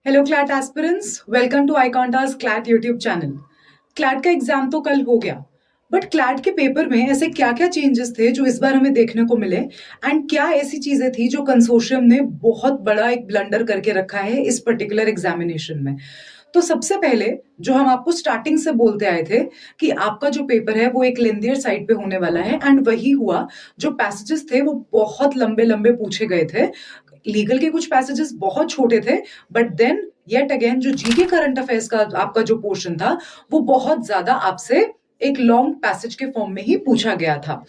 Hello CLAT aspirants, welcome to Icontas CLAT YouTube channel. CLAT का exam तो कल हो गया, बट क्लैट के पेपर में ऐसे क्या क्या चेंजेस थे जो इस बार हमें देखने को मिले, एंड क्या ऐसी चीजें थी जो कंसोर्शियम ने बहुत बड़ा एक ब्लंडर करके रखा है इस पर्टिकुलर एग्जामिनेशन में। तो सबसे पहले जो हम आपको स्टार्टिंग से बोलते आए थे कि आपका जो पेपर है वो एक लेंदियर साइड पे होने वाला है, एंड वही हुआ। जो पैसेजेस थे वो बहुत लंबे लंबे पूछे गए थे। लीगल के कुछ पैसेजेस बहुत छोटे थे, बट देन येट अगेन जो जीके करंट अफेयर्स का आपका जो पोर्शन था वो बहुत ज्यादा आपसे एक लॉन्ग पैसेज के फॉर्म में ही पूछा गया था।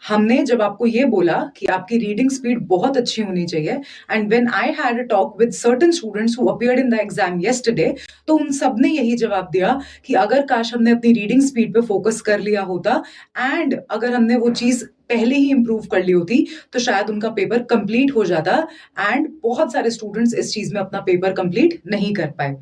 हमने जब आपको ये बोला कि आपकी रीडिंग स्पीड बहुत अच्छी होनी चाहिए, and when I had a talk with certain students who appeared in the exam yesterday, तो उन सब ने यही जवाब दिया कि अगर काश हमने अपनी रीडिंग स्पीड पे फोकस कर लिया होता, एंड अगर हमने वो चीज पहले ही इंप्रूव कर ली होती, तो शायद उनका पेपर कंप्लीट हो जाता। एंड बहुत सारे स्टूडेंट्स इस चीज में अपना पेपर कंप्लीट नहीं कर पाए।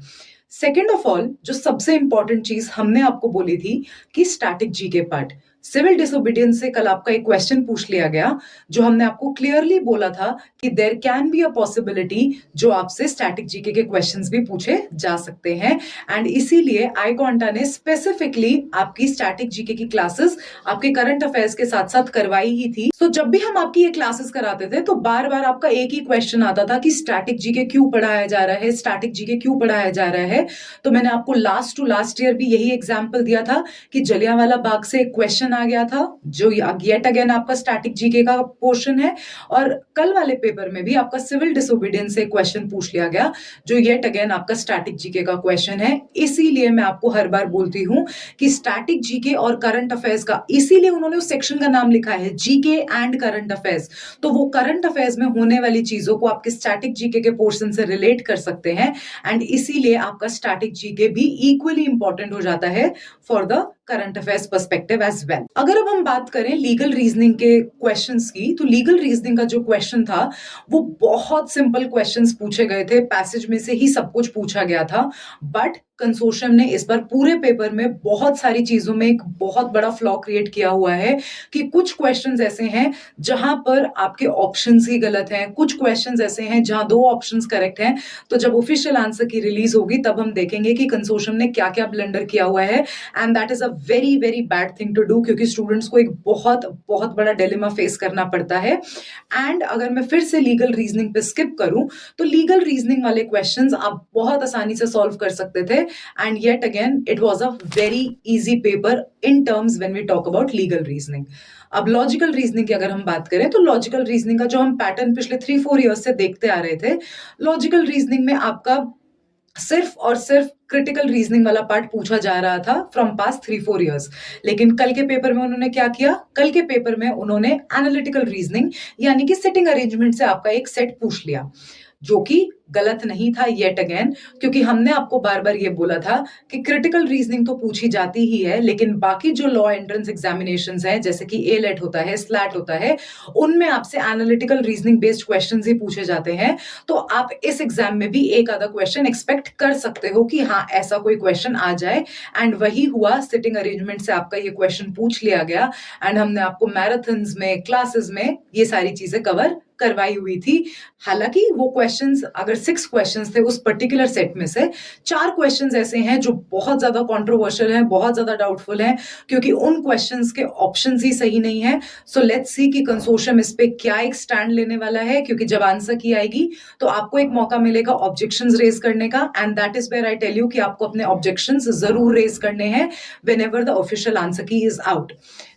सेकेंड ऑफ ऑल, जो सबसे इंपॉर्टेंट चीज हमने आपको बोली थी कि static GK part, civil disobedience से कल आपका एक क्वेश्चन पूछ लिया गया, जो हमने आपको क्लियरली बोला था कि there can be a possibility जो आपसे स्टैटिक जीके के क्वेश्चंस भी पूछे जा सकते हैं। एंड इसीलिए आईकॉन्टा ने स्पेसिफिकली आपकी स्टैटिक जीके की क्लासेस आपके करंट अफेयर्स के साथ साथ करवाई ही थी। तो जब भी हम आपकी ये क्लासेस कराते थे तो बार बार आपका एक ही क्वेश्चन आता था कि स्टैटिक जीके क्यों पढ़ाया जा रहा है, स्टैटिक जीके क्यों पढ़ाया जा रहा है। तो मैंने आपको लास्ट टू लास्ट ईयर भी यही एग्जाम्पल दिया था कि जलियांवाला बाग से एक क्वेश्चन आ गया था जो येट अगेन आपका स्टैटिक जीके का पोर्शन है, और कल वाले पेपर में भी आपका सिविल डिसोबीडियंस से क्वेश्चन पूछ लिया गया जो येट अगेन आपका स्टैटिक जीके का क्वेश्चन है। इसीलिए मैं आपको हर बार बोलती हूं कि स्टैटिक जीके और करंट अफेयर्स का, इसीलिए उन्होंने उस सेक्शन का नाम लिखा है जीके एंड करंट अफेयर्स। तो वो करंट अफेयर्स में होने वाली चीजों को आपके स्टैटिक जीके के पोर्शन से रिलेट कर सकते हैं, एंड इसीलिए आपका स्टैटिक जीके भी इक्वली इंपॉर्टेंट हो जाता है for the current affairs perspective as well. अगर अब हम बात करें लीगल रीजनिंग के क्वेश्चंस की, तो लीगल रीजनिंग का जो क्वेश्चन था वो बहुत सिंपल क्वेश्चंस पूछे गए थे, पैसेज में से ही सब कुछ पूछा गया था। बट कंसोर्शियम ने इस बार पूरे पेपर में बहुत सारी चीजों में एक बहुत बड़ा फ्लॉ क्रिएट किया हुआ है कि कुछ क्वेश्चंस ऐसे हैं जहां पर आपके ऑप्शंस ही गलत हैं, कुछ क्वेश्चंस ऐसे हैं जहां दो ऑप्शंस करेक्ट हैं। तो जब ऑफिशियल आंसर की रिलीज होगी तब हम देखेंगे कि कंसोर्शियम ने क्या क्या ब्लंडर किया हुआ है, and that is a very very bad thing to do, क्योंकि स्टूडेंट्स को एक बहुत बहुत बड़ा डिलेमा फेस करना पड़ता है। एंड अगर मैं फिर से लीगल रीजनिंग पे स्किप करूं, तो लीगल रीजनिंग वाले क्वेश्चंस आप बहुत आसानी से सॉल्व कर सकते थे, and yet again it was a very easy paper in terms when we talk about legal reasoning. अब लॉजिकल रीजनिंग की अगर हम बात करें, तो लॉजिकल रीजनिंग का जो हम पैटर्न पिछले 3-4 ईयर्स से देखते आ रहे थे, लॉजिकल रीजनिंग में आपका सिर्फ और सिर्फ क्रिटिकल रीजनिंग वाला पार्ट पूछा जा रहा था फ्रॉम पास्ट 3-4 ईयर्स। लेकिन कल के पेपर में उन्होंने क्या किया, कल के पेपर में उन्होंने एनालिटिकल रीजनिंग यानी कि सिटिंग अरेंजमेंट से आपका एक सेट पूछ लिया, जो कि गलत नहीं था येट अगेन, क्योंकि हमने आपको बार बार ये बोला था कि क्रिटिकल रीजनिंग तो पूछी जाती ही है, लेकिन बाकी जो लॉ एंट्रेंस एग्जामिनेशंस हैं जैसे कि ए लेट होता है, स्लैट होता है, उनमें आपसे एनालिटिकल रीजनिंग बेस्ड क्वेश्चंस ही पूछे जाते हैं। तो आप इस एग्जाम में भी एक आधा क्वेश्चन एक्सपेक्ट कर सकते हो कि हाँ ऐसा कोई क्वेश्चन आ जाए, एंड वही हुआ। सिटिंग अरेंजमेंट से आपका ये क्वेश्चन पूछ लिया गया, एंड हमने आपको मैराथन्स में, क्लासेस में ये सारी चीजें कवर करवाई हुई थी। हालांकि वो क्वेश्चंस, अगर 6 क्वेश्चंस थे उस पर्टिकुलर सेट में से 4 क्वेश्चंस ऐसे हैं जो बहुत ज्यादा कंट्रोवर्शियल हैं, बहुत ज्यादा डाउटफुल हैं, क्योंकि उन क्वेश्चंस के ऑप्शंस ही सही नहीं है। सो लेट्स सी कि कंसोर्शियम इस पे क्या एक स्टैंड लेने वाला है, क्योंकि जब आंसर की आएगी तो आपको एक मौका मिलेगा ऑब्जेक्शंस रेज करने का, and that is where I tell you कि आपको अपने ऑब्जेक्शंस जरूर रेज करने हैं whenever the official answer key is out,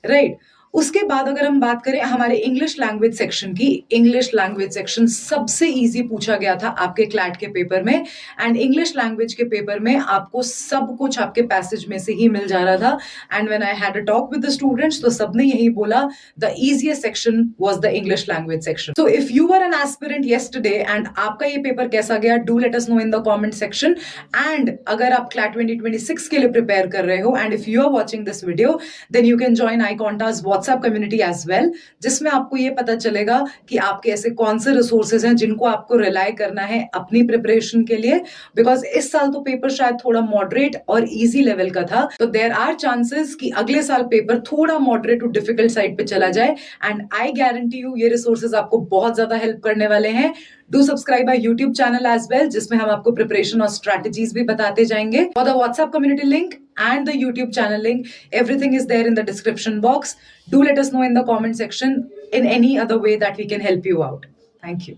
right. उसके बाद अगर हम बात करें हमारे इंग्लिश लैंग्वेज सेक्शन की, इंग्लिश लैंग्वेज सेक्शन सबसे इजी पूछा गया था आपके क्लैट के पेपर में, एंड इंग्लिश लैंग्वेज के पेपर में आपको सब कुछ आपके पैसेज में से ही मिल जा रहा था। And when I had a talk with the students, तो सबने यही बोला the easiest section was the English language section. So if you are an aspirant yesterday and आपका ये पेपर कैसा गया, do let us know in the comment section. And अगर आप क्लैट 2026 के लिए प्रिपेयर कर रहे हो, and if you are watching this video, then you can join Icontas WhatsApp community as well, जिसमें आपको ये पता चलेगा कि आपके ऐसे कौन से रिसोर्सेज हैं जिनको आपको रिलाई करना है अपनी प्रिपरेशन के लिए। बिकॉज इस साल तो पेपर शायद थोड़ा मॉडरेट और इजी लेवल का था, तो देयर आर चांसेस कि अगले साल पेपर थोड़ा मॉडरेट टू डिफिकल्ट साइड पे चला जाए। एंड आई गारंटी यू ये रिसोर्सेज आपको बहुत ज्यादा हेल्प करने वाले हैं। Do subscribe our YouTube channel as well, जिसमें हम आपको प्रिपरेशन और स्ट्रेटेजीज भी बताते जाएंगे। For the WhatsApp community link and the YouTube channel link, everything is there in the description box. Do let us know in the comment section in any other way that we can help you out. Thank you.